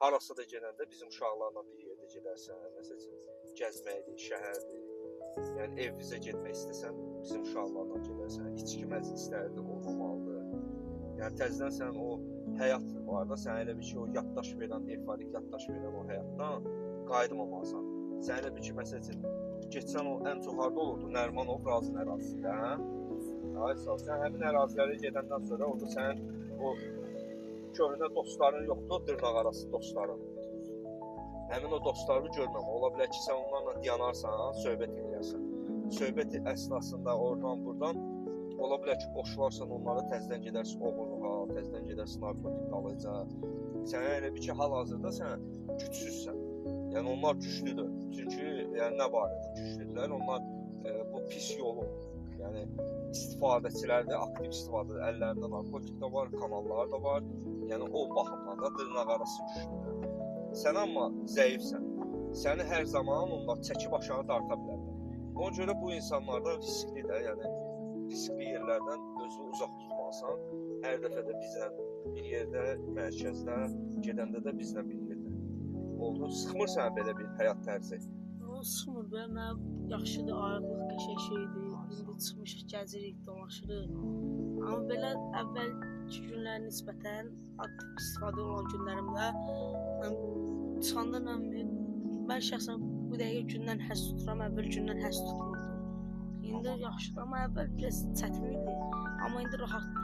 Harasa da gedəndə bizim uşaqlarla bir yerdə gedərsən, məsələn, gəzməkdir, şəhərdir. Yəni evimizə getmək istəsən, bizim uşaqlarla gedərsən. İçki məclislərdə olmamalıdır. Yəni təzədən sən o həyat var da, sən elə bir ki, o yaddaş verən, efarik yaddaş verən o həyatdan qayıtmamalısan. Sən elə bir ki, məsələn, getsən o ən çox harda olurdu? Nərimanov Razın ərazisində, hə? Aysa, sən həmin ərazilərə gedəndən sonra orada sənin o köhnə dostların yoxdur, dırnaq arası dostların. Həmin o dostlarını görməmə. Ola bilər ki, sən onlarla dayanarsan, söhbət edərsən. Söhbət əsnasında oradan-buradan ola bilər ki, boşlarsan, onlara təzədən gedərsən oğurluğa, təzədən gedərsən narkotik alıca. Sənə elə bir ki, hal-hazırda sən gücsüzsən. Yəni onlar güclüdür. Çünki yəni nə barədə güclüdürlər? Onlar bu pis yolun, yəni istifadəçilərdir, aktiv istifadədir. Əllərində narkotik də var, kanallar da var. Yəni o baxımdan da dırnaq arası güclüdür. Sən amma zəifsən. Səni hər zaman onlar çəkib aşağı darta bilərlər. Ona görə bu insanlardan risklidir, yəni riskli yerlərdən özünü uzaq tutmalısan. Hər dəfə də bizlə bir yerdə, mərkəzdə, gedəndə də bizlə bir yerdə. Oldu, sıxmır sənə belə bir həyat tərzi? Sıxmır, mənə yaxşıdır, ayaqlıq qəşəng şeydir. İndi çıxmışıq, gəzirik, dolaşırıq. Amma belə əvvəlki günlərə nisbətən aktiv istifadə olan günlərimdə çıxanda mən şəxsən bu dəqiqə gündən həss tuturam, əvvəl gündən həss tutmurdum. İndi yaxşıdır, amma əvvəl biraz çətin idi. Amma indi rahatdır.